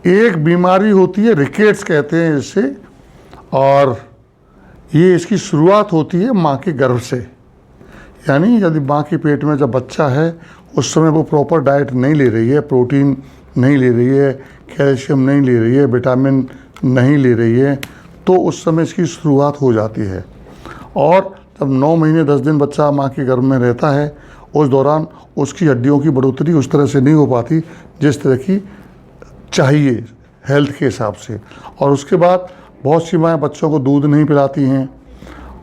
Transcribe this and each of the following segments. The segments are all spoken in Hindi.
एक बीमारी होती है, रिकेट्स कहते हैं इसे, और ये इसकी शुरुआत होती है माँ के गर्भ से। यानी यदि माँ के पेट में जब बच्चा है उस समय वो प्रॉपर डाइट नहीं ले रही है, प्रोटीन नहीं ले रही है, कैल्शियम नहीं ले रही है, विटामिन नहीं ले रही है, तो उस समय इसकी शुरुआत हो जाती है। और जब 9 महीने 10 दिन बच्चा माँ के गर्भ में रहता है, उस दौरान उसकी हड्डियों की बढ़ोतरी उस तरह से नहीं हो पाती जिस तरह की चाहिए हेल्थ के हिसाब से। और उसके बाद बहुत सी माएँ बच्चों को दूध नहीं पिलाती हैं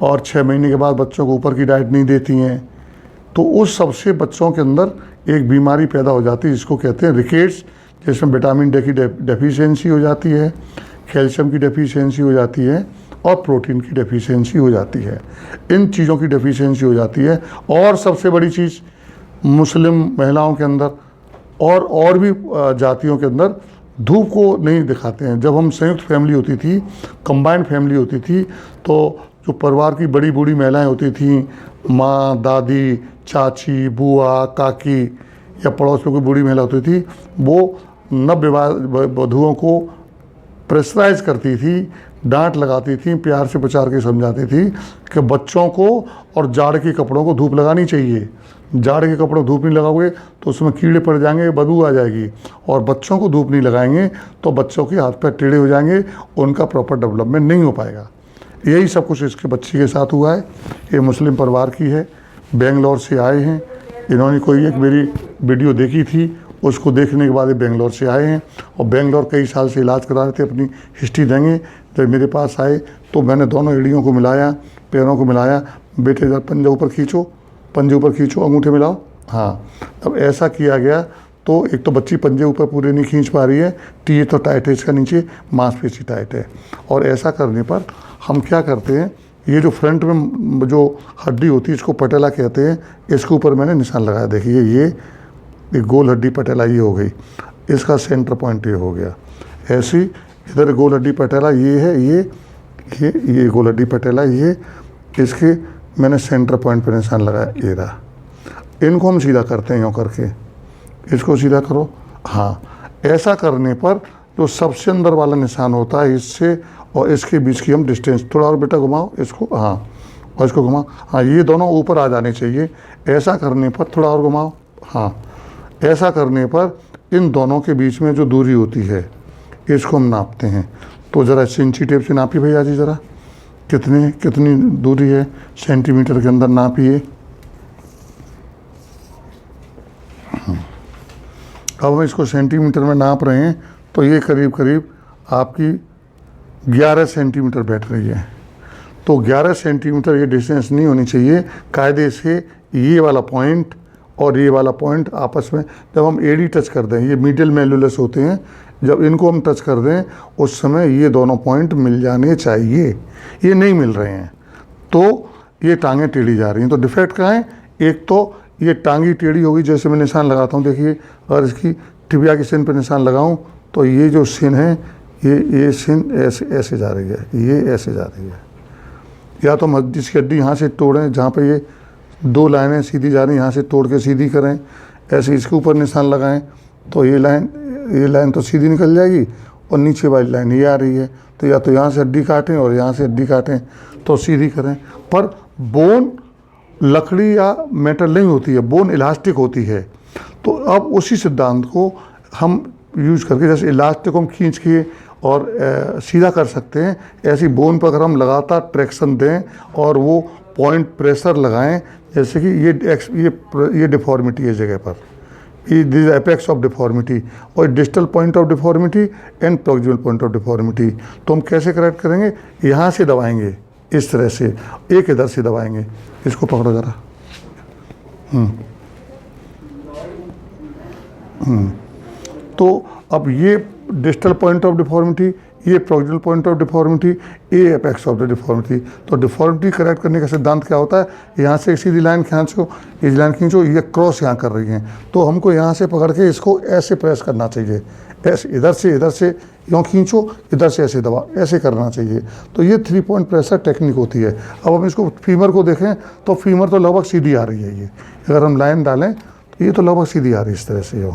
और 6 महीने के बाद बच्चों को ऊपर की डाइट नहीं देती हैं, तो उस सबसे बच्चों के अंदर एक बीमारी पैदा हो जाती है जिसको कहते हैं रिकेट्स, जिसमें विटामिन डी की डेफिशिएंसी हो जाती है, कैल्शियम की डेफिशिएंसी हो जाती है और प्रोटीन की डेफिशिएंसी हो जाती है। इन चीज़ों की डेफिशिएंसी हो जाती है। और सबसे बड़ी चीज़ मुस्लिम महिलाओं के अंदर और भी जातियों के अंदर धूप को नहीं दिखाते हैं। जब हम संयुक्त फैमिली होती थी, कंबाइंड फैमिली होती थी, तो जो परिवार की बड़ी बूढ़ी महिलाएं होती थीं, माँ, दादी, चाची, बुआ, काकी या पड़ोस में कोई बूढ़ी महिला होती थी, वो नवविवाह वधुओं को प्रेशराइज करती थी, डांट लगाती थी, प्यार से प्रचार के समझाती थी कि बच्चों को और जाड़ के कपड़ों को धूप लगानी चाहिए। जाड़ के कपड़ों धूप नहीं लगाओगे तो उसमें कीड़े पड़ जाएंगे, बदबू आ जाएगी, और बच्चों को धूप नहीं लगाएंगे तो बच्चों के हाथ पैर टेढ़े हो जाएंगे, उनका प्रॉपर डेवलपमेंट नहीं हो पाएगा। यही सब कुछ इसके बच्ची के साथ हुआ है। ये मुस्लिम परिवार की है, बेंगलोर से आए हैं। इन्होंने कोई एक मेरी वीडियो देखी थी, उसको देखने के बाद ये बेंगलोर से आए हैं और बेंगलोर कई साल से इलाज करा रहे थे। अपनी हिस्ट्री देंगे। जब मेरे पास आए तो मैंने दोनों एड़ियों को मिलाया, पैरों को मिलाया। बेटे जरा पंजे ऊपर खींचो, पंजे ऊपर खींचो, अंगूठे मिलाओ। हाँ, अब ऐसा किया गया तो एक तो बच्ची पंजे ऊपर पूरे नहीं खींच पा रही है, टीए तो टाइट है, इसका नीचे मांसपेशी टाइट है। और ऐसा करने पर हम क्या करते हैं, ये जो फ्रंट में जो हड्डी होती है इसको पटेला कहते हैं, इसके ऊपर मैंने निशान लगाया। देखिए ये गोल हड्डी पटेला ये हो गई, इसका सेंटर पॉइंट ये हो गया। ऐसी इधर गोल हड्डी पटेला ये है, ये गोल हड्डी पटेला, ये इसके मैंने सेंटर पॉइंट पर निशान लगाया, ये रहा। इनको हम सीधा करते हैं यूँ करके, इसको सीधा करो। हाँ, ऐसा करने पर जो सबसे अंदर वाला निशान होता है इससे और इसके बीच की हम डिस्टेंस, थोड़ा और बेटा घुमाओ इसको, हाँ, और इसको घुमाओ, हाँ, ये दोनों ऊपर आ जाने चाहिए। ऐसा करने पर थोड़ा और घुमाओ, हाँ, ऐसा करने पर इन दोनों के बीच में जो दूरी होती है इसको हम नापते हैं। तो ज़रा इंची टेप से नापिए भैया जी, ज़रा कितनी दूरी है सेंटीमीटर के अंदर नापिए। अब हम इसको सेंटीमीटर में नाप रहे हैं तो ये करीब करीब आपकी 11 सेंटीमीटर बैठ रही है। तो 11 सेंटीमीटर ये डिस्टेंस नहीं होनी चाहिए। कायदे से ये वाला पॉइंट और ये वाला पॉइंट आपस में जब हम एडी टच कर दें, ये मीडियल मेलुलस होते हैं, जब इनको हम टच कर दें उस समय ये दोनों पॉइंट मिल जाने चाहिए। ये नहीं मिल रहे हैं तो ये टांगें टेढ़ी जा रही हैं। तो डिफेक्ट कहाँ है? एक तो ये टांगी टेढ़ी होगी, जैसे मैं निशान लगाता हूँ, देखिए, और इसकी टिबिया की सिन पर निशान लगाऊँ तो ये जो सिन है ये सिन ऐसे जा रही है, ये ऐसे जा रही है। या तो हम इसकी हड्डी यहाँ से तोड़ें, जहाँ पे ये 2 लाइनें सीधी जा रही हैं, यहाँ से तोड़ के सीधी करें। ऐसे इसके ऊपर निशान लगाएं तो ये लाइन तो सीधी निकल जाएगी और नीचे वाली लाइन ये आ रही है। तो या तो यहाँ से हड्डी काटें और यहाँ से हड्डी काटें तो सीधी करें। पर बोन लकड़ी या मेटल नहीं होती है, बोन इलास्टिक होती है। तो अब उसी सिद्धांत को हम यूज़ करके, जैसे इलास्टिक को हम खींच के और सीधा कर सकते हैं, ऐसी बोन पर अगर हम लगातार ट्रैक्शन दें और वो पॉइंट प्रेशर लगाएं, जैसे कि ये डिफॉर्मिटी है जगह पर, दिस एपेक्स ऑफ डिफॉर्मिटी और distal point of deformity and proximal point of deformity. तो हम कैसे करेक्ट करेंगे? यहाँ से दबाएंगे, इस तरह से, एक इधर से दबाएंगे। इसको पकड़ो ज़रा। तो अब ये डिस्टल पॉइंट ऑफ डिफॉर्मिटी, ये प्रॉक्सिमल पॉइंट ऑफ डिफॉर्मिटी, ये एपेक्स ऑफ द डिफॉर्मिटी। तो डिफॉर्मिटी करेक्ट करने का सिद्धांत क्या होता है? यहाँ से एक सीधी लाइन खींचो, ये लाइन खींचो, ये क्रॉस यहाँ कर रही है, तो हमको यहाँ से पकड़ के इसको ऐसे प्रेस करना चाहिए। ऐसे इधर से यूँ खींचो, इधर से ऐसे दबाओ, ऐसे करना चाहिए। तो ये 3 पॉइंट प्रेशर टेक्निक होती है। अब हम इसको फीमर को देखें तो फीमर तो लगभग सीधी आ रही है। ये अगर हम लाइन डालें तो ये तो लगभग सीधी आ रही है, इस तरह से।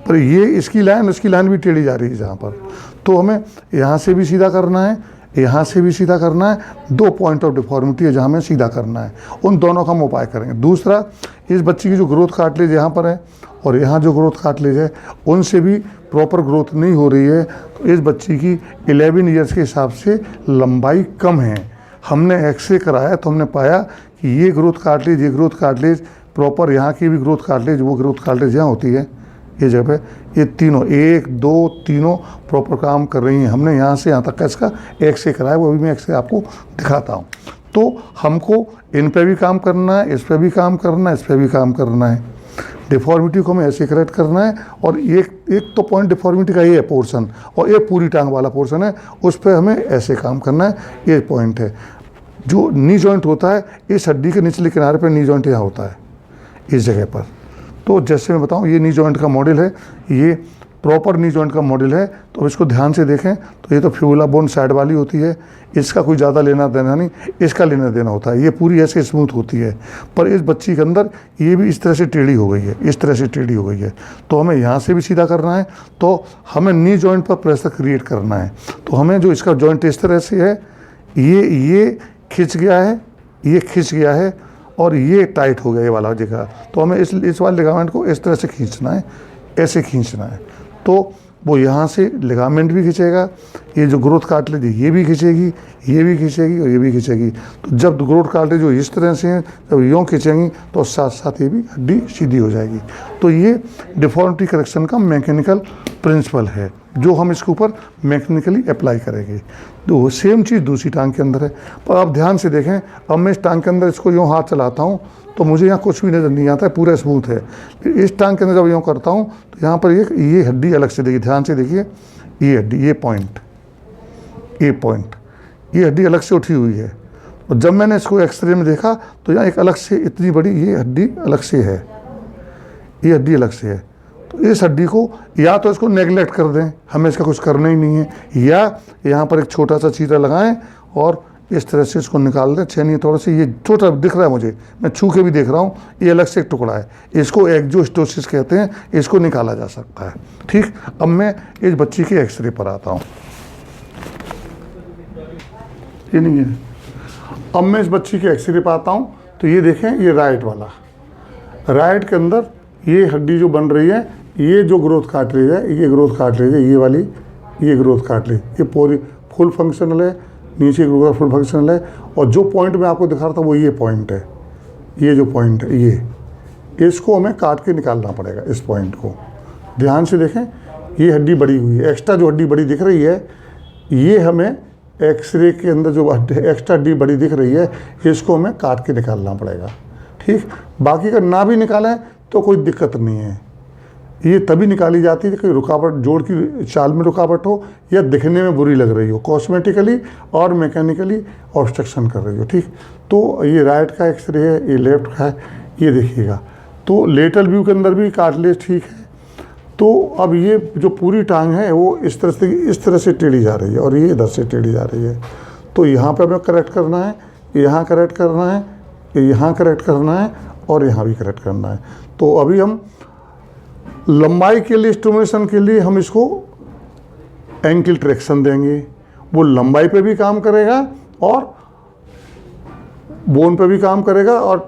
पर ये इसकी लाइन भी टेढ़ी जा रही है जहाँ पर। तो हमें यहाँ से भी सीधा करना है, यहाँ से भी सीधा करना है। 2 पॉइंट ऑफ डिफॉर्मिटी है जहाँ हमें सीधा करना है, उन दोनों का हम उपाय करेंगे। दूसरा, इस बच्ची की जो ग्रोथ कार्टिलेज यहाँ पर है और यहाँ जो ग्रोथ कार्टिलेज है, उनसे भी प्रॉपर ग्रोथ नहीं हो रही है। तो इस बच्ची की 11 ईयर्स के हिसाब से लंबाई कम है। हमने एक्सरे कराया तो हमने पाया कि ये ग्रोथ कार्टिलेज प्रॉपर, यहाँ की भी ग्रोथ कार्टिलेज, वो ग्रोथ कार्टिलेज यहाँ होती है ये जगह पे, ये तीनों 1 2 तीनों प्रॉपर काम कर रही हैं। हमने यहाँ से यहाँ तक का इसका एक्सरे कराया, वो भी मैं एक्सरे आपको दिखाता हूँ। तो हमको इन पे भी काम करना है, इस पे भी काम करना है, इस पे भी काम करना है। डिफॉर्मिटी को हमें ऐसे करेक्ट करना है। और एक तो पॉइंट डिफॉर्मिटी का ये है पोर्शन, और एक पूरी टांग वाला पोर्शन है, उस पर हमें ऐसे काम करना है। ये पॉइंट है। जो नी जॉइंट होता है, इस हड्डी के निचले किनारे पर नी जॉइंट यहाँ होता है, इस जगह पर। तो जैसे मैं बताऊं, ये नी जॉइंट का मॉडल है, ये प्रॉपर नी जॉइंट का मॉडल है। तो इसको ध्यान से देखें तो ये तो फिबुला बोन साइड वाली होती है, इसका कोई ज़्यादा लेना देना नहीं, इसका लेना देना होता है। ये पूरी ऐसे स्मूथ होती है, पर इस बच्ची के अंदर ये भी इस तरह से टेढ़ी हो गई है, इस तरह से टेढ़ी हो गई है। तो हमें यहाँ से भी सीधा करना है, तो हमें नी जॉइंट पर प्रेशर क्रिएट करना है। तो हमें जो इसका जॉइंट इस तरह से है, ये खिंच गया है, ये खिंच गया है, और ये टाइट हो गया ये वाला जगह। तो हमें इस वाले लिगामेंट को इस तरह से खींचना है, ऐसे खींचना है। तो वो यहाँ से लिगामेंट भी खींचेगा, ये जो ग्रोथ कार्टिलेज ये भी खींचेगी, ये भी खींचेगी और ये भी खींचेगी। तो जब ग्रोथ कार्टिलेज जो इस तरह से हैं, जब यूँ खींचेंगी तो साथ साथ ये भी हड्डी सीधी हो जाएगी। तो ये डिफॉर्मिटी करेक्शन का मैकेनिकल प्रिंसिपल है, जो हम इसके ऊपर मैकेनिकली अप्लाई करेंगे। तो सेम चीज़ दूसरी टांग के अंदर है। पर आप ध्यान से देखें, अब मैं इस टांग के अंदर इसको यूँ हाथ चलाता हूँ तो मुझे यहाँ कुछ भी नज़र नहीं आता है, पूरा स्मूथ है। फिर इस टांग के अंदर जब यूँ करता हूँ तो यहाँ पर ये हड्डी अलग से देखिए, ध्यान से देखिए, ये हड्डी, ये पॉइंट, ये हड्डी अलग से उठी हुई है। और जब मैंने इसको एक्सरे में देखा तो यहाँ एक अलग से इतनी बड़ी ये हड्डी अलग से है, ये हड्डी अलग से है। तो इस हड्डी को या तो इसको नेगलेक्ट कर दें, हमें इसका कुछ करना ही नहीं है, या यहाँ पर एक छोटा सा चीरा लगाएं और इस तरह से इसको निकाल दें। छेनी थोड़ा सा ये छोटा दिख रहा है मुझे, मैं छू के भी देख रहा हूँ, ये अलग से एक टुकड़ा है, इसको एक्सोस्टोसिस कहते हैं, इसको निकाला जा सकता है। ठीक, अब मैं इस बच्ची के एक्सरे पर आता हूँ। ये नहीं है, अब मैं इस बच्ची के एक्सरे पर आता हूँ तो ये देखें, ये राइट वाला, राइट के अंदर ये हड्डी जो बन रही है, ये जो ग्रोथ कार्टिलेज है, ये ग्रोथ कार्टिलेज है, ये वाली, ये ग्रोथ कार्टिलेज, ये पूरी फुल फंक्शनल है, नीचे ग्रोथ फुल फंक्शनल है। और जो पॉइंट मैं आपको दिखा रहा था वो ये पॉइंट है, ये जो पॉइंट है, ये इसको हमें काट के निकालना पड़ेगा। इस पॉइंट को ध्यान से देखें, ये हड्डी बड़ी हुई है, एक्स्ट्रा जो हड्डी बड़ी दिख रही है, ये हमें एक्सरे के अंदर जो एक्स्ट्रा हड्डी बड़ी दिख रही है, इसको हमें काट के निकालना पड़ेगा। ठीक, बाकी का ना भी निकालें तो कोई दिक्कत नहीं है। ये तभी निकाली जाती है कि रुकावट, जोड़ की चाल में रुकावट हो या दिखने में बुरी लग रही हो, कॉस्मेटिकली और मैकेनिकली ऑब्स्ट्रक्शन कर रही हो। ठीक, तो ये राइट का एक्सरे है, ये लेफ्ट का है, ये देखिएगा। तो लेटरल व्यू के अंदर भी कार्टिलेज ठीक है। तो अब ये जो पूरी टांग है वो इस तरह से टेढ़ी जा रही है और ये इधर से टेढ़ी जा रही है। तो यहाँ पे हमें करेक्ट करना है, यहाँ करेक्ट करना है, यहाँ करेक्ट करना है और यहाँ भी करेक्ट करना है। तो अभी हम लंबाई के लिए, स्टिमुलेशन के लिए हम इसको एंकल ट्रैक्शन देंगे, वो लंबाई पे भी काम करेगा और बोन पे भी काम करेगा और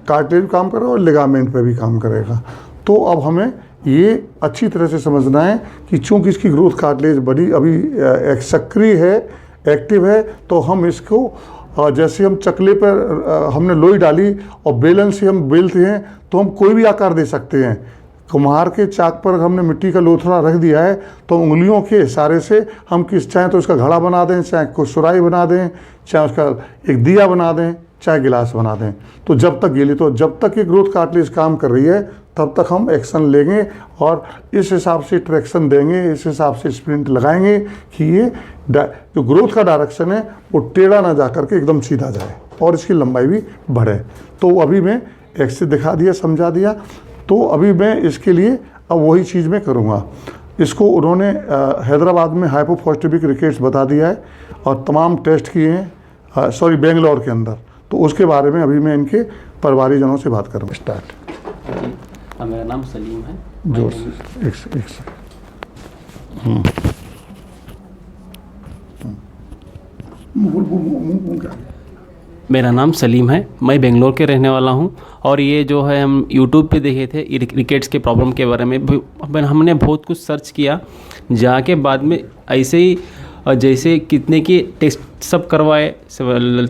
कार्टिलेज भी काम करेगा और लिगामेंट पे भी काम करेगा। तो अब हमें ये अच्छी तरह से समझना है कि चूंकि इसकी ग्रोथ कार्टिलेज बड़ी अभी सक्रिय है, एक्टिव है, तो हम इसको जैसे हम चकले पर हमने लोई डाली और बेलन से हम बेलते हैं तो हम कोई भी आकार दे सकते हैं। कुम्हार के चाक पर हमने मिट्टी का लोथड़ा रख दिया है तो उंगलियों के इशारे से हम चाहे तो उसका घड़ा बना दें, चाहे कोई सुराही बना दें, चाहे उसका एक दिया बना दें, चाहे गिलास बना दें। तो जब तक ये ग्रोथ कार्टिलेज काम कर रही है तब तक हम एक्शन लेंगे और इस हिसाब से ट्रैक्शन देंगे, इस हिसाब से स्प्रिंट लगाएंगे कि ये जो ग्रोथ का डायरेक्शन है वो टेढ़ा ना जा करके एकदम सीधा जाए और इसकी लंबाई भी बढ़े। तो अभी मैं एक्सरे दिखा दिया, समझा दिया। तो अभी मैं इसके लिए अब वही चीज़ मैं करूँगा। इसको उन्होंने हैदराबाद में हाइपोफॉस्फेटिक रिकेट्स बता दिया है और तमाम टेस्ट किए हैं, बेंगलोर के अंदर। तो उसके बारे में अभी मैं इनके परिवारीजनों से बात करूँगा। स्टार्ट। मेरा नाम सलीम है। जोर से एक से मुंह क्या मेरा नाम सलीम है, मैं बेंगलोर के रहने वाला हूं। और ये जो है हम यूट्यूब पे देखे थे रिकेट्स के प्रॉब्लम के बारे में, हमने बहुत कुछ सर्च किया जाके, बाद में ऐसे ही जैसे कितने की टेस्ट सब करवाए,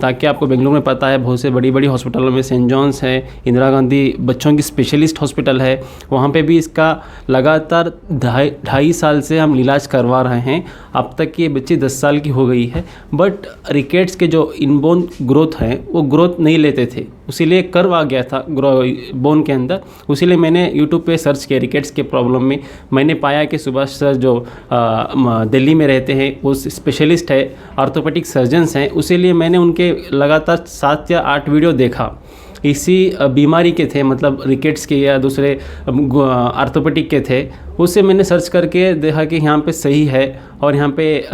ताकि आपको बेंगलुरु में पता है बहुत से बड़ी बड़ी हॉस्पिटलों में सेंट जॉन्स है, इंदिरा गांधी बच्चों की स्पेशलिस्ट हॉस्पिटल है, वहाँ पे भी इसका लगातार 2.5 साल से हम इलाज करवा रहे हैं। अब तक ये बच्ची 10 साल की हो गई है, बट रिकेट्स के जो इनबोन ग्रोथ है वो ग्रोथ नहीं लेते थे, उसीलिए कर्व आ गया था बोन के अंदर। उसीलिए मैंने यूट्यूब पे सर्च किया रिकेट्स के प्रॉब्लम में। मैंने पाया कि सुभाष सर जो दिल्ली में रहते हैं वो स्पेशलिस्ट है, ऑर्थोपेडिक सर्जन्स हैं, उसीलिए मैंने उनके लगातार 7 या 8 वीडियो देखा। इसी बीमारी के थे, मतलब रिकेट्स के या दूसरे आर्थोपेडिक के थे। उससे मैंने सर्च करके देखा कि यहाँ पे सही है, और यहाँ पे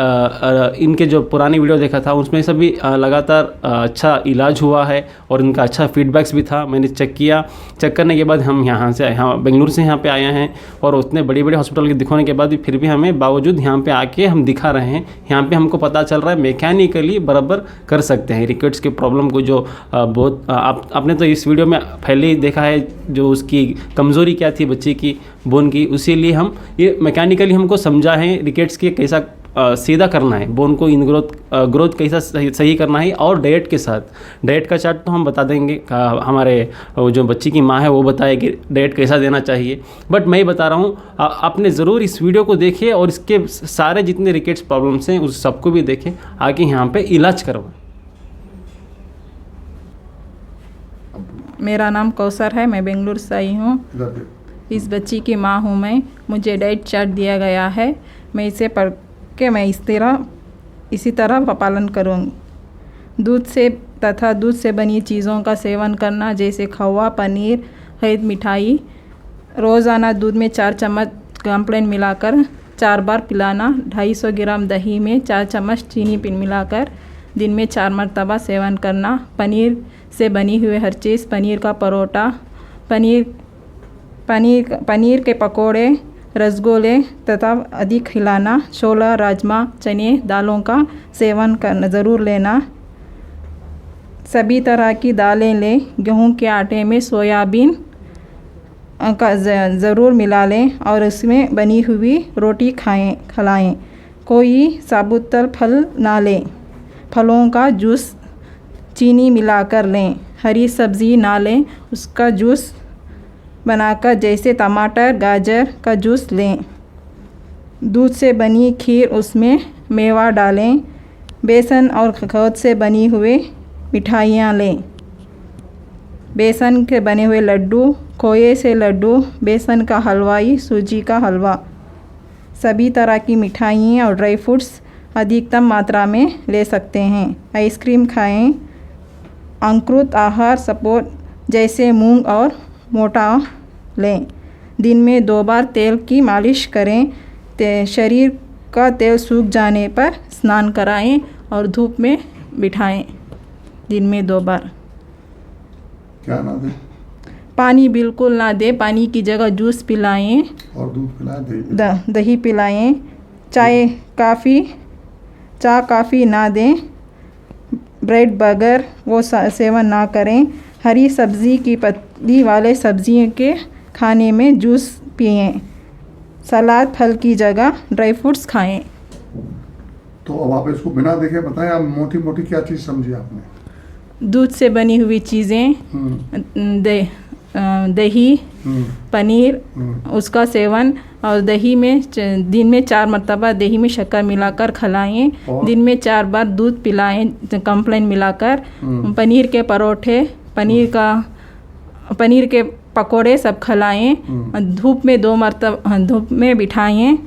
इनके जो पुरानी वीडियो देखा था उसमें सभी लगातार अच्छा इलाज हुआ है और इनका अच्छा फीडबैक्स भी था। मैंने चेक किया, चेक करने के बाद हम यहाँ से बेंगलुरु से यहाँ पे आए हैं, और उतने बड़ी बड़ी हॉस्पिटल के दिखाने के बाद भी फिर भी हमें बावजूद यहाँ पे आके हम दिखा रहे हैं। यहाँ पे हमको पता चल रहा है मैकेनिकली बराबर कर सकते हैं रिकेट्स के प्रॉब्लम को। जो बहुत आपने तो इस वीडियो में पहले ही देखा है जो उसकी कमज़ोरी क्या थी बच्चे की बोन की, उसीलिए हम ये मैकेनिकली हमको समझा है रिकेट्स के कैसा सीधा करना है, बोन को इन ग्रोथ कैसा सही करना है। और डाइट के साथ, डाइट का चार्ट तो हम बता देंगे, हमारे जो बच्ची की माँ है वो बताएगी डाइट कैसा देना चाहिए। बट मैं बता रहा हूँ, आपने ज़रूर इस वीडियो को देखिए और इसके सारे जितने रिकेट्स प्रॉब्लम्स हैं उस सबको भी देखें, आके यहाँ पे इलाज करवाएं। मेरा नाम कौसर है, मैं बेंगलुरु से आई हूँ। इस बच्ची की माँ हूँ मैं। मुझे डाइट चार्ट दिया गया है, मैं इसे पढ़ के मैं इसी तरह पालन करूँगी। दूध से बनी चीज़ों का सेवन करना, जैसे खवा, पनीर, हरी मिठाई। रोज़ाना दूध में 4 चम्मच कॉम्प्लेन मिलाकर 4 बार पिलाना। 250 ग्राम दही में 4 चम्मच चीनी मिलाकर दिन में 4 मरतबा सेवन करना। पनीर से बनी हुई हर चीज़, पनीर का परोठा, पनीर के पकोड़े, रसगुल्ले तथा अधिक खिलाना। छोला, राजमा, चने दालों का सेवन करना ज़रूर लेना। सभी तरह की दालें लें। गेहूं के आटे में सोयाबीन का ज़रूर मिला लें और उसमें बनी हुई रोटी खिलाएं। कोई साबुत फल ना लें। फलों का जूस चीनी मिलाकर लें। हरी सब्ज़ी ना लें, उसका जूस बनाकर, जैसे टमाटर, गाजर का जूस लें। दूध से बनी खीर, उसमें मेवा डालें। बेसन और खजूर से बनी हुई मिठाइयाँ लें। बेसन के बने हुए लड्डू, खोए से लड्डू, बेसन का हलवाई, सूजी का हलवा, सभी तरह की मिठाइयाँ और ड्राई फ्रूट्स अधिकतम मात्रा में ले सकते हैं। आइसक्रीम खाएं। अंकुरित आहार सपोर्ट जैसे मूंग और मोटा लें। दिन में 2 बार तेल की मालिश करें। शरीर का तेल सूख जाने पर स्नान कराएं और धूप में बिठाएं। दिन में 2 बार। क्या ना दें? पानी बिल्कुल ना दें, पानी की जगह जूस पिलाएं और दूध पिलाएं, दही पिलाएं। चाय काफ़ी ना दें। ब्रेड बर्गर वो सेवन ना करें। हरी सब्ज़ी की पत्ती वाले सब्जियों के खाने में जूस पिएं। सलाद फल की जगह ड्राई फ्रूट्स खाएं। तो अब आप इसको बिना देखे बताएं, आप मोटी मोटी क्या चीज़ समझी आपने? दूध से बनी हुई चीज़ें, दही, पनीर, उसका सेवन, और दही में दिन में 4 मरतबा दही में शक्कर मिलाकर खिलाएं। दिन में 4 बार दूध पिलाएं कॉम्प्लेन मिलाकर। पनीर के परोठे, पनीर के पकोड़े सब खिलाएं। धूप में 2 मरतबा धूप में बिठाएं।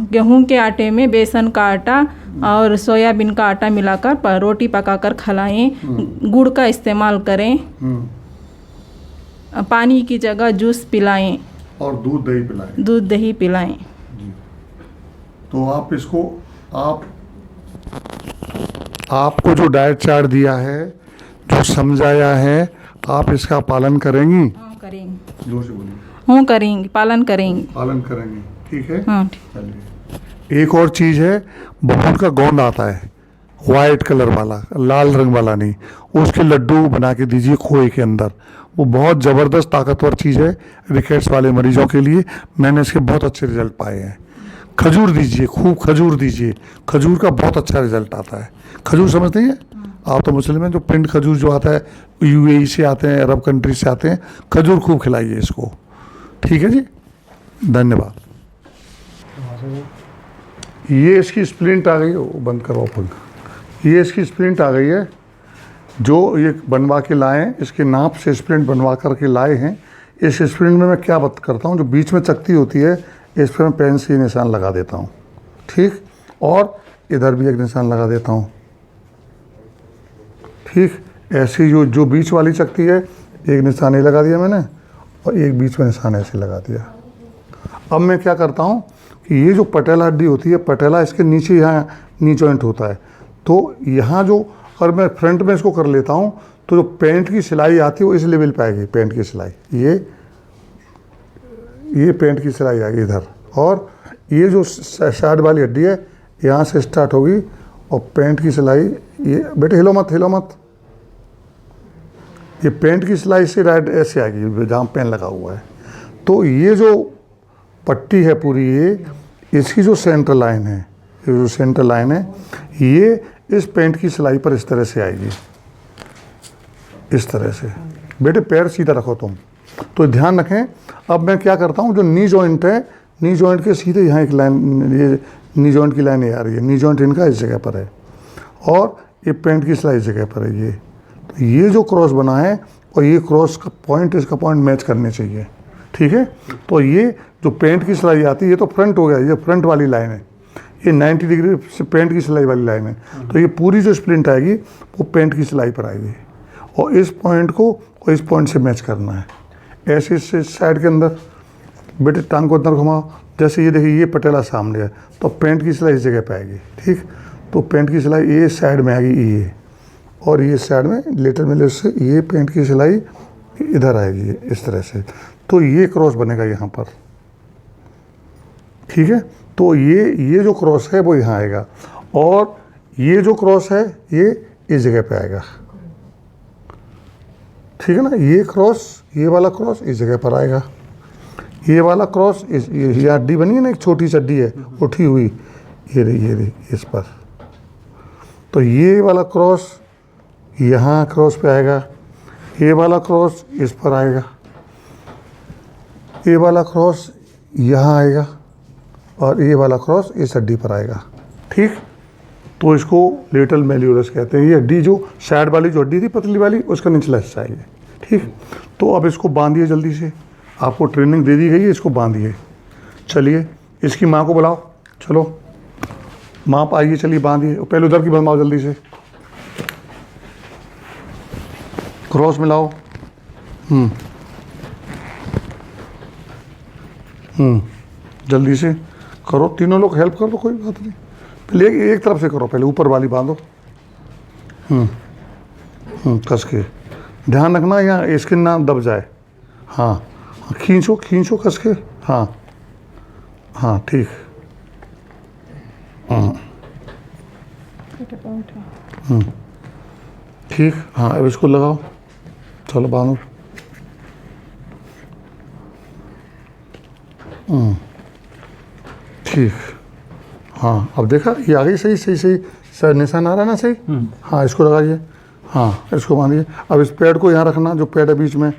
गेहूं के आटे में बेसन का आटा और सोयाबीन का आटा मिलाकर रोटी पकाकर खिलाएं। गुड़ का इस्तेमाल करें। पानी की जगह जूस पिलाएं और दूध दही पिलाएं। तो आप इसको आपको जो डाइट चार्ट दिया है, जो समझाया है, आप इसका पालन करेंगी? करेंगे। जोर से बोलिए। हूँ करेंगे, पालन करेंगे। पालन करेंगे, ठीक है। हाँ ठीक। चलिए, एक और चीज़ है, बबूल का गोंद आता है वाइट कलर वाला, लाल रंग वाला नहीं, उसके लड्डू बना के दीजिए खोए के अंदर। वो बहुत ज़बरदस्त ताकतवर चीज़ है रिकेट्स वाले मरीजों के लिए। मैंने इसके बहुत अच्छे रिजल्ट पाए हैं। खजूर दीजिए, खूब खजूर दीजिए, खजूर का बहुत अच्छा रिजल्ट आता है। खजूर समझते हैं आप तो मुस्लिम हैं, जो पिंड खजूर जो आता है यूएई से आते हैं, अरब कंट्री से आते हैं, खजूर खूब खिलाइए इसको, ठीक है जी। धन्यवाद। ये इसकी स्प्लिंट आ गई है, वो बंद करवाओ पंखा। ये इसकी स्प्लिंट आ गई है, जो ये बनवा के लाए हैं, इसके नाप से स्प्लिंट बनवा करके लाए हैं। इस स्प्लिंट में मैं क्या बात करता हूँ, जो बीच में चकती होती है, इस पर मैं पेन से निशान लगा देता हूँ, ठीक। और इधर भी एक निशान लगा देता हूँ, ठीक। ऐसी जो बीच वाली चकती है, एक निशान ये लगा दिया मैंने, और एक बीच में निशान ऐसे लगा दिया। अब मैं क्या करता हूँ कि ये जो पटेला हड्डी होती है, पटेला इसके नीचे यहाँ नी जॉइंट होता है, तो यहाँ जो अगर मैं फ्रंट में इसको कर लेता हूँ, तो जो पेंट की सिलाई आती है वो इस लेवल पे आएगी। पेंट की सिलाई ये पेंट की सिलाई आएगी इधर, और ये जो साइड वाली हड्डी है यहाँ से स्टार्ट होगी, और पेंट की सिलाई ये, बेटे हिलो मत हिलो मत, ये पेंट की सिलाई से राइट ऐसे आएगी जहाँ पेन लगा हुआ है। तो ये जो पट्टी है पूरी, ये इसकी जो सेंटर लाइन है, ये जो सेंटर लाइन है, ये इस पेंट की सिलाई पर इस तरह से आएगी, इस तरह से। बेटे पैर सीधा रखो तुम, तो ध्यान रखें। अब मैं क्या करता हूँ, जो नी जॉइंट है, नी जॉइंट के सीधे यहाँ एक लाइन, ये नी जॉइंट की लाइन ये आ रही है, नी जॉइंट इनका इस जगह पर है, और ये पेंट की सिलाई इस जगह पर है। ये तो ये जो क्रॉस बना है, और ये क्रॉस का पॉइंट, इसका पॉइंट मैच करने चाहिए, ठीक है। तो ये जो पेंट की सिलाई आती है, ये तो फ्रंट हो गया, ये फ्रंट वाली लाइन है, ये 90 डिग्री से पेंट की सिलाई वाली लाइन है। तो ये पूरी जो स्प्लिंट आएगी वो पेंट की सिलाई पर आएगी, और इस पॉइंट को और इस पॉइंट से मैच करना है। ऐसे इससे साइड के अंदर, बेटे टांग को अंदर घुमाओ, जैसे ये देखिए ये पटेला सामने है, तो पेंट की सिलाई इस जगह पे आएगी, ठीक। तो पेंट की सिलाई ये साइड में आएगी, ये, और ये साइड में लेटर में से ये पेंट की सिलाई इधर आएगी इस तरह से। तो ये क्रॉस बनेगा यहाँ पर, ठीक है। तो ये जो क्रॉस है वो यहाँ आएगा, और ये जो क्रॉस है ये इस जगह पे आएगा, ठीक है ना। ये क्रॉस, ये वाला क्रॉस इस जगह पर आएगा, ये वाला क्रॉस ये हड्डी बनी है ना, एक छोटी सी हड्डी है उठी हुई, ये रही इस पर। तो ये वाला क्रॉस यहाँ क्रॉस पे आएगा, ये वाला क्रॉस इस पर आएगा, ये वाला क्रॉस यहाँ आएगा, और ये वाला क्रॉस इस हड्डी पर आएगा, ठीक। तो इसको लेटरल मेल्यूरस कहते हैं। ये हड्डी जो साइड वाली जो हड्डी थी पतली वाली, उसका निचला हिस्सा है ये, ठीक। तो अब इसको बांधिए जल्दी से, आपको ट्रेनिंग दे दी गई है, इसको बांधिए। चलिए इसकी माँ को बुलाओ, चलो माँ आइए, चलिए बांधिए। पहले उधर की बनवाओ जल्दी से, क्रॉस मिलाओ। जल्दी से करो, तीनों लोग हेल्प कर दो, कोई बात नहीं। पहले एक तरफ से करो, पहले ऊपर वाली बांधो। कस के, ध्यान रखना यहाँ स्किन ना दब जाए। हाँ खींचो खींचो कस के, हाँ हाँ ठीक। ठीक, हाँ अब इसको लगाओ, चलो बांधो। ठीक, हाँ अब देखा ये आ गई, सही सही सही सर, निशान आ रहा है ना सही। हाँ इसको लगाइए, हाँ इसको बांधिए। अब इस पैड को यहाँ रखना, जो पैड है बीच में,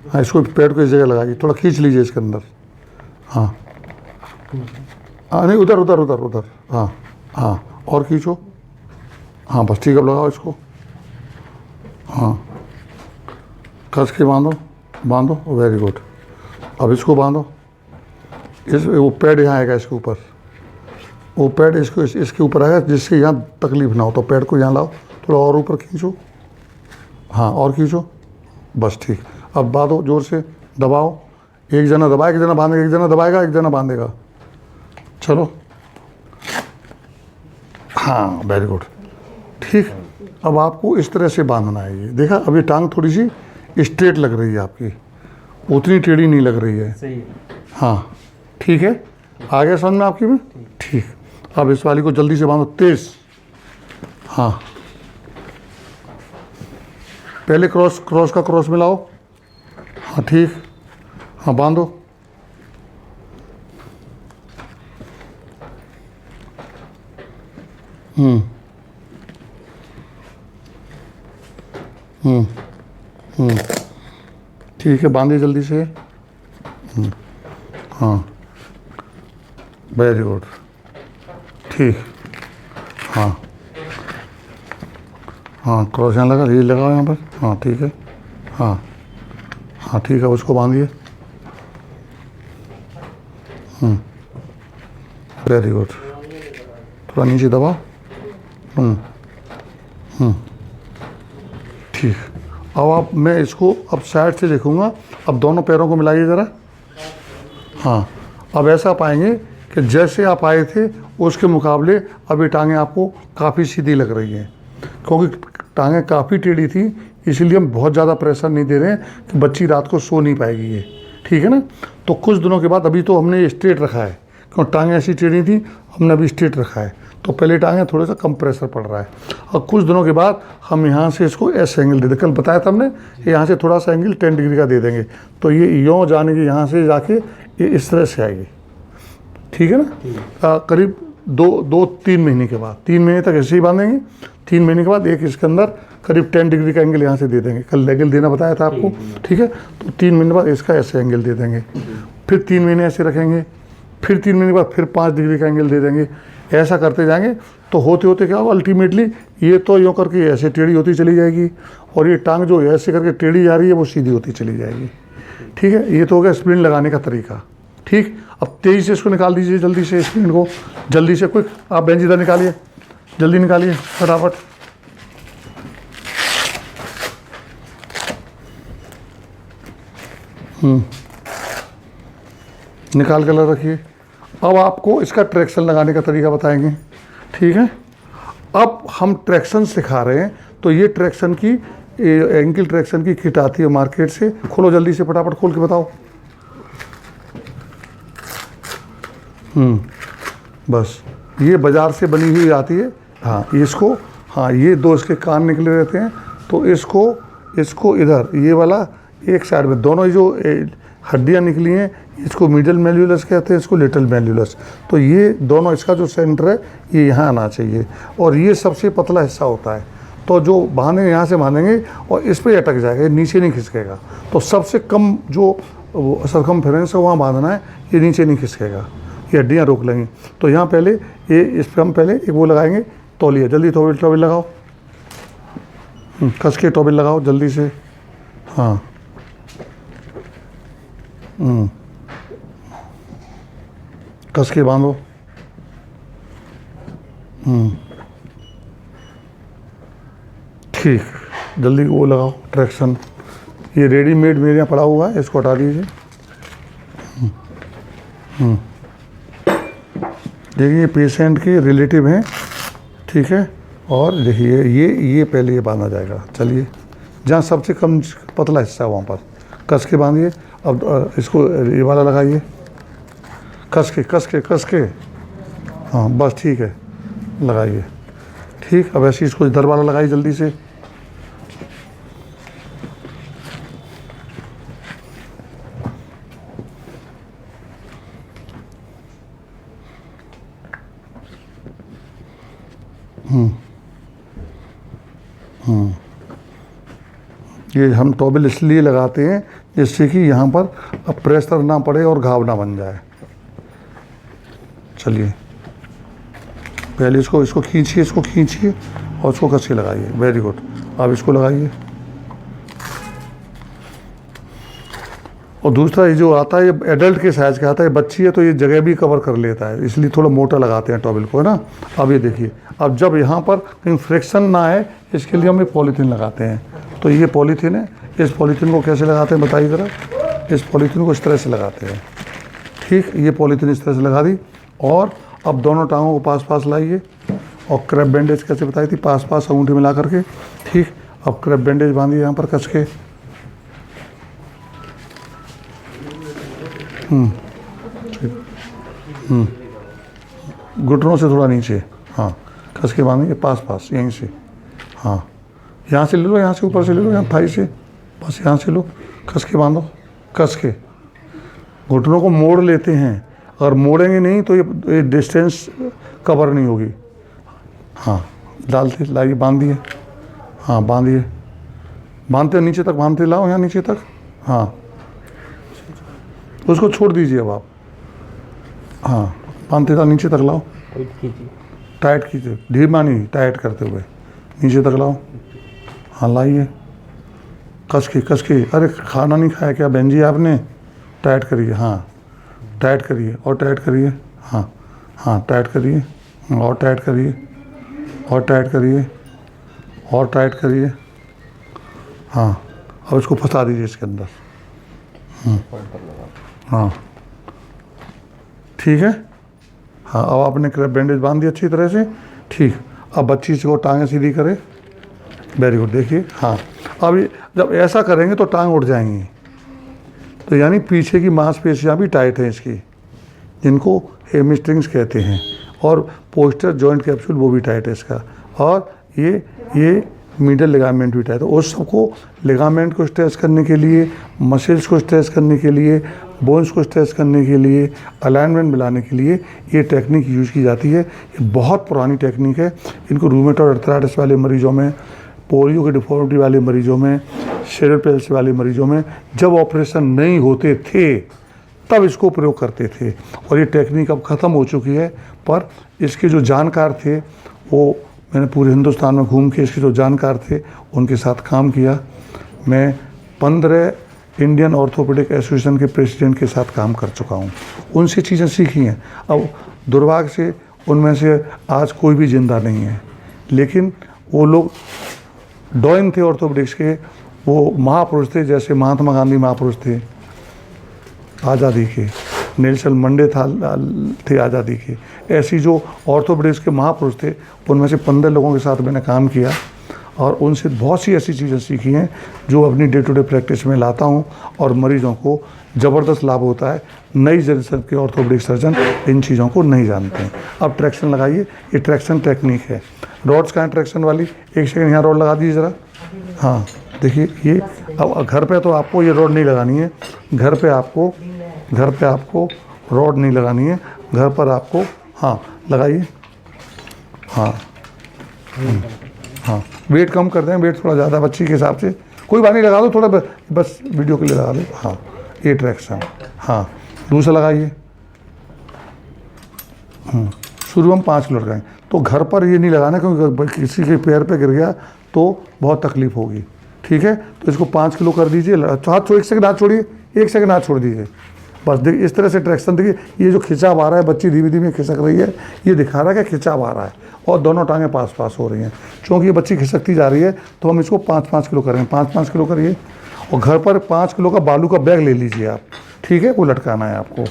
हाँ इसको पैड को इस जगह लगाइए, थोड़ा खींच लीजिए इसके अंदर। हाँ हाँ नहीं, उधर उधर उधर उधर, हाँ हाँ और खींचो, हाँ बस ठीक। अब लगाओ इसको, हाँ कस के बांधो बांधो, वेरी गुड। अब इसको बांधो, वो पैड यहाँ आएगा इसके ऊपर, वो पैड इसके ऊपर आएगा, जिससे यहाँ तकलीफ ना हो। तो पैड को यहाँ लाओ, थोड़ा और ऊपर खींचो, हाँ और खींचो, बस ठीक। अब बांधो, जोर से दबाओ, एक जना दबाएगा, एक जना बांधेगा, एक जना दबाएगा, एक जना बांधेगा। चलो हाँ वेरी गुड, ठीक। अब आपको इस तरह से बांधना है। ये देखा, अब ये टांग थोड़ी सी स्ट्रेट लग रही है आपकी, उतनी टेढ़ी नहीं लग रही है। सही। हाँ ठीक है, आ गया समझ में आपकी में? ठीक। अब इस वाली को जल्दी से बांधो तेज। हाँ पहले क्रॉस का क्रॉस मिलाओ। हाँ ठीक। हाँ बांधो। हम्म हम्म हम्म ठीक है, बांधिए जल्दी से। हाँ वेरी गुड। ठीक। हाँ हाँ क्रॉस यहाँ लगा, ये लगाओ यहाँ पर। हाँ ठीक है। हाँ हाँ ठीक है, उसको बांधिए। वेरी गुड, थोड़ा नीचे दबाओ। ठीक। अब मैं इसको अब साइड से देखूँगा। अब दोनों पैरों को मिलाइए ज़रा। हाँ अब ऐसा पाएंगे कि जैसे आप आए थे उसके मुकाबले अब ये टांगें आपको काफ़ी सीधी लग रही हैं, क्योंकि टांगें काफ़ी टेढ़ी थी, इसीलिए हम बहुत ज़्यादा प्रेशर नहीं दे रहे हैं कि बच्ची रात को सो नहीं पाएगी ये। ठीक है ना? तो कुछ दिनों के बाद, अभी तो हमने स्ट्रेट रखा है क्योंकि टांगें ऐसी टेढ़ी थी, हमने अभी स्ट्रेट रखा है, तो पहले टांगें थोड़ा सा कम प्रेशर पड़ रहा है। और कुछ दिनों के बाद हम यहाँ से इसको ऐसे एंगल दे दें, कल बताया था हमने, यहाँ से थोड़ा सा एंगल 10 डिग्री का दे देंगे, तो ये यों जाने की, यहाँ से जाके ये इस तरह से आएगी। ठीक है ना? करीब 2-3 महीने के बाद, 3 महीने तक ऐसे ही बांधेंगे। 3 महीने के बाद एक इसके अंदर करीब 10 डिग्री का एंगल यहाँ से दे देंगे, कल एंगल देना बताया था आपको। ठीक है? तो 3 महीने बाद इसका ऐसे एंगल दे देंगे, फिर 3 महीने ऐसे रखेंगे, फिर 3 महीने बाद फिर 5 डिग्री का एंगल दे देंगे। ऐसा करते जाएंगे तो होते होते क्या होगा, अल्टीमेटली ये तो यूँ करके ऐसे टेढ़ी होती चली जाएगी, और ये टांग जो ऐसे करके टेढ़ी जा रही है वो सीधी होती चली जाएगी। ठीक है? ये तो हो गया स्प्रिंट लगाने का तरीका। ठीक। अब तेज़ी से इसको निकाल दीजिए, जल्दी से स्प्रिंट को, जल्दी से क्विक। आप बेंच इधर निकालिए, जल्दी निकालिए फटाफट। निकाल कर रखिए। अब आपको इसका ट्रैक्शन लगाने का तरीका बताएंगे। ठीक है? अब हम ट्रैक्शन सिखा रहे हैं, तो ये ट्रैक्शन की, एंकल ट्रैक्शन की किट आती है मार्केट से। खोलो जल्दी से, फटाफट खोल के बताओ। बस ये बाज़ार से बनी हुई आती है। हाँ इसको, हाँ ये 2 इसके कान निकले रहते हैं, तो इसको इधर ये वाला एक साइड में, दोनों जो हड्डियाँ निकली हैं, इसको मिडल मैल्यूलस कहते हैं, इसको लिटिल मैल्यूलस। तो ये दोनों, इसका जो सेंटर है ये यहाँ आना चाहिए, और ये सबसे पतला हिस्सा होता है। तो जो बांधेंगे यहाँ से बांधेंगे और इस पर अटक जाएगा, नीचे नहीं खिसकेगा। तो सबसे कम जो सरकमफेरेंस है वहाँ बांधना है, ये नीचे नहीं खिसकेगा, ये हड्डियाँ रोक लेंगी। तो यहाँ पहले ये, इस पर हम पहले एक वो लगाएंगे, तौलिया। जल्दी टॉवेल लगाओ, कस के टॉवेल लगाओ जल्दी से। हाँ कस के बांधो। ठीक, जल्दी वो लगाओ ट्रैक्शन। ये रेडीमेड मेरे यहाँ पड़ा हुआ है, इसको हटा दीजिए। देखिए पेशेंट के रिलेटिव हैं। ठीक है? और देखिए ये पहले ये बांधा जाएगा। चलिए, जहाँ सबसे कम पतला हिस्सा है वहाँ पर कस के बांधिए। अब इसको ये वाला लगाइए, कस के। हाँ बस ठीक है, लगाइए। ठीक। अब ऐसे इसको इधर वाला लगाइए जल्दी से। ये हम टॉवेल इसलिए लगाते हैं जिससे कि यहाँ पर अब प्रेशर ना पड़े और घाव ना बन जाए। चलिए, पहले इसको खींचिए और इसको कस के लगाइए। Very good. अब इसको लगाइए। और दूसरा ये जो आता है, ये एडल्ट के साइज़ का आता है, बच्ची है तो ये जगह भी कवर कर लेता है, इसलिए थोड़ा मोटा लगाते हैं टॉवेल को, है ना। अब ये देखिए, अब जब यहाँ पर कहीं फ्रिक्शन ना आए इसके लिए हम एक पॉलीथीन लगाते हैं। तो ये पॉलीथीन है, इस पॉलीथीन को कैसे लगाते हैं बताइए ज़रा। इस पॉलीथीन को इस तरह से लगाते हैं। ठीक, ये पॉलीथीन इस तरह से लगा दी, और अब दोनों टांगों को पास लाइए। और क्रैप बैंडेज कैसे बताई थी, पास अंगूठी मिला करके। ठीक, अब क्रैप बैंडेज बांधिए यहाँ पर कस के। घुटनों से थोड़ा नीचे, हाँ, कस के बांधेंगे, पास पास यहीं से, हाँ, यहाँ से ले लो, यहाँ से ऊपर से ले लो, यहाँ थाई से, बस यहाँ से लो, कस के बांधो, कस के। घुटनों को मोड़ लेते हैं, अगर मोड़ेंगे नहीं तो ये डिस्टेंस कवर नहीं होगी। हाँ, डालते लाइए, बांधिए, हाँ बांधिए, बांधते नीचे तक, बांधते लाओ यहाँ नीचे तक, हाँ, उसको छोड़ दीजिए अब आप, हाँ, बांधते था नीचे तक लाओ, टाइट कीजिए, धीमा नहीं, टाइट करते हुए नीचे तक लाओ, हाँ लाइए, कस के। अरे खाना नहीं खाया क्या बहन जी आपने? टाइट करिए, हाँ टाइट करिए, और टाइट करिए, हाँ हाँ टाइट करिए, और टाइट करिए, और टाइट करिए, और टाइट करिए, हाँ, अब इसको फंसा दीजिए इसके अंदर, हाँ ठीक है, हाँ, अब आपने बैंडेज बांध दिया अच्छी तरह से, ठीक। अब बच्ची को टांगें सीधी करे, वेरी गुड, देखिए, हाँ, अब जब ऐसा करेंगे तो टांग उठ जाएंगी, तो यानी पीछे की मांसपेशियाँ भी टाइट हैं इसकी, जिनको हेमस्ट्रिंग्स कहते हैं, और पोस्टर जॉइंट कैप्सूल वो भी टाइट है इसका, और ये मीडियल लिगामेंट भी टाइट है। उस सबको लिगामेंट को स्ट्रेच करने के लिए, मसल्स को स्ट्रेच करने के लिए, बोन्स को स्ट्रेच करने के लिए, अलाइनमेंट मिलाने के लिए ये टेक्निक यूज़ की जाती है। ये बहुत पुरानी टेक्निक है। इनको रूमेटॉइड अर्थराइटिस वाले मरीजों में, पोलियो के डिफॉर्मिटी वाले मरीजों में, सेरेब्रल पैल्सी वाले मरीजों में जब ऑपरेशन नहीं होते थे तब इसको प्रयोग करते थे, और ये टेक्निक अब ख़त्म हो चुकी है। पर इसके जो जानकार थे, वो मैंने पूरे हिंदुस्तान में घूम के इसके जो जानकार थे उनके साथ काम किया। मैं 15 इंडियन ऑर्थोपेडिक एसोसिएशन के प्रेसिडेंट के साथ काम कर चुका हूँ, उनसे चीज़ें सीखी हैं। अब दुर्भाग्य से उनमें से आज कोई भी जिंदा नहीं है, लेकिन वो लोग डॉइन थे ऑर्थोपेडिक्स के, वो महापुरुष थे, जैसे महात्मा गांधी महापुरुष थे आज़ादी के, नेल्सन मंडेला थे आज़ादी के। ऐसी जो ऑर्थोपेडिक्स के महापुरुष थे, उनमें से 15 लोगों के साथ मैंने काम किया, और उनसे बहुत सी ऐसी चीज़ें सीखी हैं जो अपनी डे टू डे प्रैक्टिस में लाता हूं, और मरीजों को ज़बरदस्त लाभ होता है। नई जनरेशन के ऑर्थोपेडिक सर्जन इन चीज़ों को नहीं जानते हैं। अब ट्रैक्शन लगाइए, ये ट्रैक्शन टेक्निक है। रॉड्स का ट्रैक्शन वाली, एक सेकंड यहाँ रॉड लगा दीजिए ज़रा, हाँ देखिए ये। अब घर पे तो आपको ये रॉड नहीं लगानी है, घर पे आपको रॉड नहीं लगानी है, घर पर आपको, हाँ लगाइए, हाँ हाँ, वेट कम कर दें, वेट थोड़ा ज़्यादा बच्ची के हिसाब से, कोई बात नहीं, लगा दो थोड़ा, बस वीडियो के लिए लगा दो, हाँ ये ट्रैक्शन, हाँ दूसरा लगाइए। शुरू हम 5 किलो लगाएं, तो घर पर ये नहीं लगाना, क्योंकि किसी के पैर पे गिर गया तो बहुत तकलीफ होगी, ठीक है। तो इसको 5 किलो कर दीजिए, हाथ छोड़, 1 सेकंड हाथ छोड़िए, 1 सेकंड हाथ छोड़ दीजिए, बस देखिए इस तरह से ट्रैक्शन। देखिए ये जो खिंचाव आ रहा है, बच्ची धीमे धीमे खिसक रही है, ये दिखा रहा है कि खिंचाव आ रहा है, और दोनों टांगें पास पास हो रही हैं। क्योंकि ये बच्ची खिसकती जा रही है, तो हम इसको 5-5 किलो करेंगे, 5-5 किलो करिए, और घर पर 5 किलो का बालू का बैग ले लीजिए आप, ठीक है, वो लटकाना है आपको।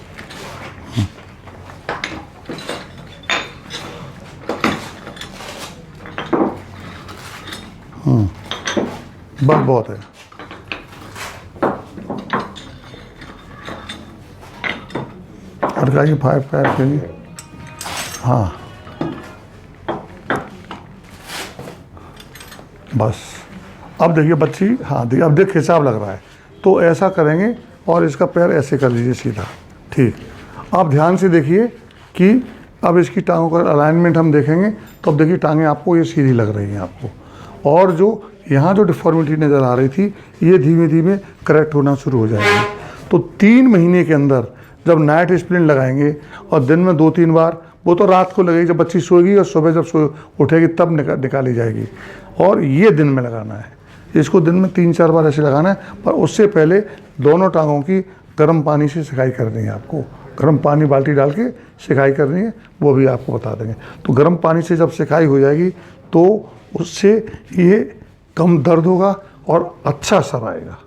बस बहुत है। अटकाइए 5 के लिए, हाँ बस। अब देखिए बच्ची, हाँ देखिए, अब देख खिंचाव लग रहा है, तो ऐसा करेंगे, और इसका पैर ऐसे कर लीजिए सीधा, ठीक। आप ध्यान से देखिए कि अब इसकी टांगों का अलाइनमेंट हम देखेंगे, तो अब देखिए टांगें आपको ये सीधी लग रही हैं आपको, और जो यहाँ जो डिफॉर्मिटी नज़र आ रही थी, ये धीमे धीमे करेक्ट होना शुरू हो जाएगी। तो 3 महीने के अंदर जब नाइट स्प्लिंट लगाएंगे, और दिन में 2-3 बार, वो तो रात को लगेगी जब बच्ची सोएगी, और सुबह जब उठेगी तब निकाली जाएगी, और ये दिन में लगाना है। इसको दिन में 3-4 बार ऐसे लगाना है, पर उससे पहले दोनों टांगों की गर्म पानी से सिकाई करनी है आपको। गर्म पानी बाल्टी डाल के सिकाई करनी है, वो भी आपको बता देंगे। तो गर्म पानी से जब सिकाई हो जाएगी, तो उससे ये कम दर्द होगा और अच्छा असर आएगा,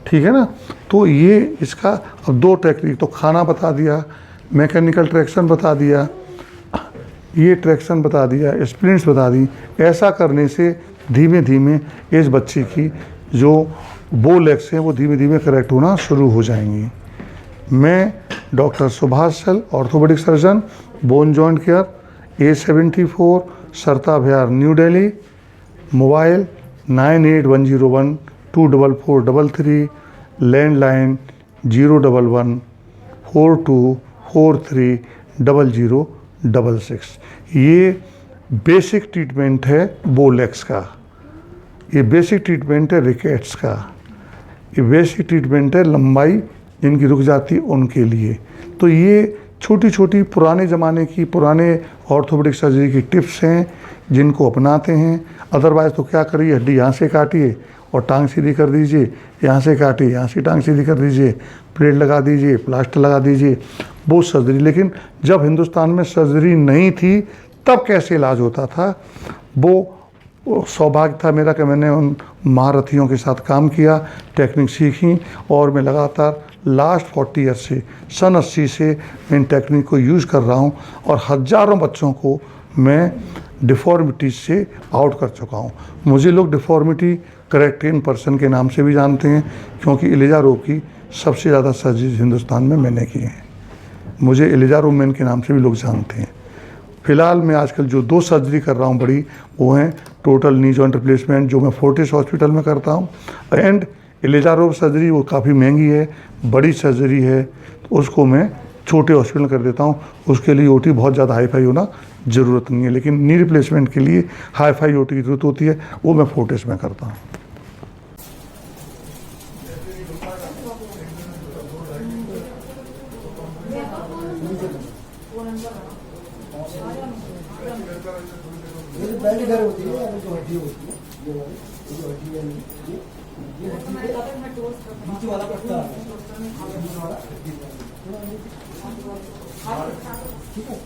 ठीक है ना। तो ये इसका अब 2 टेक्निक, तो खाना बता दिया, मैकेनिकल ट्रैक्शन बता दिया, ये ट्रैक्शन बता दिया, स्प्रिंट्स बता दी। ऐसा करने से धीमे धीमे इस बच्ची की जो बो लेग्स हैं वो धीमे धीमे करेक्ट होना शुरू हो जाएंगी। मैं doctor Subhash Sal, orthopaedic surgeon, bone joint care, A74 Sarita Vihar, New Delhi. Mobile 9810124433, landline 01142430066। ये बेसिक ट्रीटमेंट है बोलेक्स का, ये बेसिक ट्रीटमेंट है रिकेट्स का, ये बेसिक ट्रीटमेंट है लंबाई जिनकी रुक जाती है उनके लिए। तो ये छोटी छोटी पुराने ज़माने की पुराने ऑर्थोपेडिक सर्जरी की टिप्स हैं जिनको अपनाते हैं। अदरवाइज़ तो क्या करिए, हड्डी यहाँ से काटिए और टांग सीधी कर दीजिए, यहाँ से काटिए यहाँ से टांग सीधी कर दीजिए, प्लेट लगा दीजिए, प्लास्टर लगा दीजिए, वो सर्जरी। लेकिन जब हिंदुस्तान में सर्जरी नहीं थी तब कैसे इलाज होता था, वो सौभाग्य था मेरा कि मैंने उन महारथियों के साथ काम किया, टेक्निक सीखी और मैं लगातार लास्ट 40 ईयर से सन 80 से मैं इन टेक्निक को यूज़ कर रहा हूँ और हज़ारों बच्चों को मैं डिफ़ॉर्मिटी से आउट कर चुका हूँ। मुझे लोग डिफ़ॉर्मिटी करेक्टेन पर्सन के नाम से भी जानते हैं क्योंकि एलिजा रोग की सबसे ज़्यादा सर्जरी हिंदुस्तान में मैंने की है। मुझे एलिजा रोमैन के नाम से भी लोग जानते हैं। फ़िलहाल मैं आजकल जो 2 सर्जरी कर रहा हूँ बड़ी, वो हैं टोटल नी जॉइंट रिप्लेसमेंट जो मैं फोर्टिस हॉस्पिटल में करता हूँ, एंड एलिजा रोग सर्जरी वो काफ़ी महंगी है, बड़ी सर्जरी है, तो उसको मैं छोटे हॉस्पिटल कर देता हूँ। उसके लिए ओटी बहुत ज़्यादा हाई फाई होना ज़रूरत नहीं है, लेकिन नी रिप्लेसमेंट के लिए हाई फाई ओटी की ज़रूरत होती है, वो मैं फोर्टिस में करता हूँ। पहली घर होती है और जो हड्डी होती है, ये वाली जो हड्डी है, ये हड्डी के नीचे वाला पट्टा है, नीचे वाला हड्डी है। ठीक है,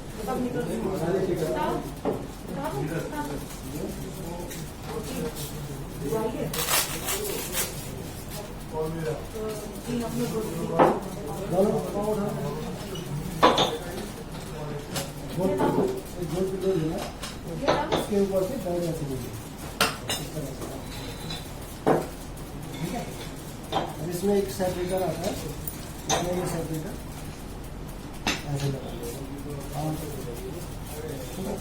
इसके ऊपर से बैठ ऐसे लीजिए, इस तरह से। ठीक है, अब इसमें एक सेपरेटर आता है, इसमें ये सेपरेटर ऐसे लगा लीजिए। ठीक है,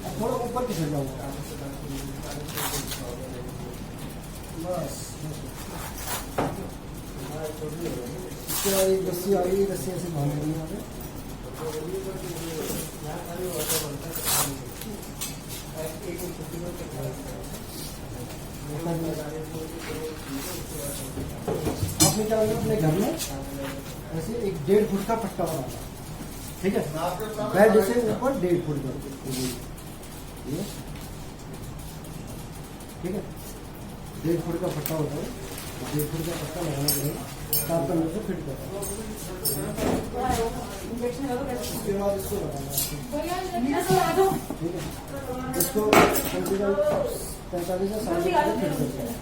अब थोड़ा ऊपर की साइड जाऊंगा बस। इसके बाद एक रस्सी आ गई, रस्सी ऐसे बांध देंगे यहाँ पे। आपने क्या करना, अपने घर में ऐसे एक 1.5 फुट का पट्टा बनाना, ठीक है, बेड से ऊपर 1.5 फुट का, ठीक है, 1.5 फुट का पट्टा होता है, 1.5 फुट का पट्टा लगाना पड़ेगा, 4 पन्नों से फिट करना। उसके बाद इसको लगाना, ठीक है, इसको 45 से 60 फिट करते हैं।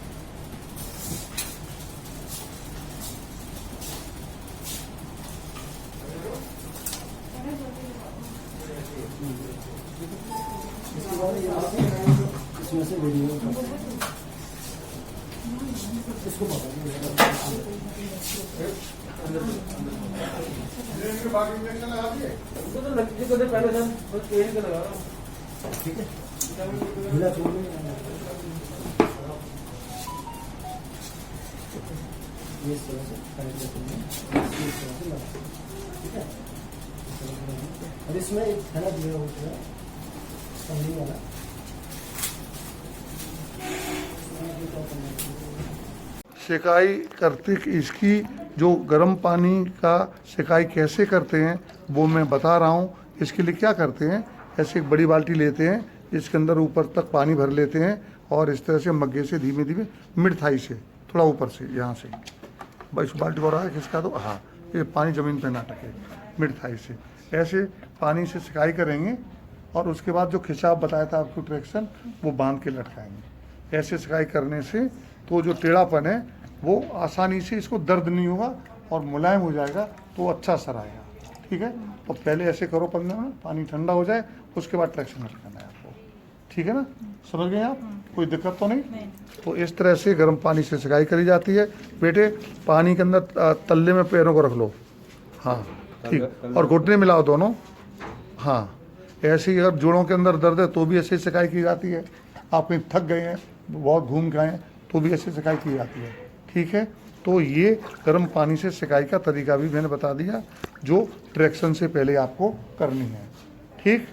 इसके बाद ये इसमें से वीडियो इसको ठीक है, ढीला छोड़ ये इस तरह से टाइट करते हैं, इस तरह से लगा, ठीक है। और इसमें एक थैला दिया होता है पन्नी वाला, सिकाई करते इसकी जो गर्म पानी का सिकाई कैसे करते हैं वो मैं बता रहा हूँ। इसके लिए क्या करते हैं, ऐसे एक बड़ी बाल्टी लेते हैं, इसके अंदर ऊपर तक पानी भर लेते हैं और इस तरह से मग्गे से धीमे धीमे मिड थाई से थोड़ा ऊपर से यहाँ से बस बाल्टी हो रहा है खिसका दो, हाँ, ये पानी ज़मीन पे ना टके, मिड थाई से ऐसे पानी से सिकाई करेंगे और उसके बाद जो खिंचाव बताया था आपको ट्रैक्शन, वो बांध के लटकाएंगे। ऐसे सिकाई करने से तो जो टेढ़ापन है वो आसानी से, इसको दर्द नहीं होगा और मुलायम हो जाएगा, तो अच्छा असर आएगा। ठीक है, तो पहले ऐसे करो 15 मिनट, पानी ठंडा हो जाए, उसके बाद ट्रैक्शन लटकाना है आपको। ठीक है ना, समझ गए आप? कोई दिक्कत तो नहीं? तो इस तरह से गर्म पानी से सिकाई करी जाती है। बेटे पानी के अंदर तल्ले में पैरों को रख लो, हाँ ठीक, और घुटने मिलाओ दोनों। हाँ, ऐसे ही अगर जोड़ों के अंदर दर्द है तो भी ऐसे सिकाई की जाती है। आप कहीं थक गए हैं, बहुत घूम गए हैं, तो भी ऐसे सिकाई की जाती है। ठीक है, तो ये गर्म पानी से सिकाई का तरीका भी मैंने बता दिया, जो ट्रैक्शन से पहले आपको करनी है। ठीक।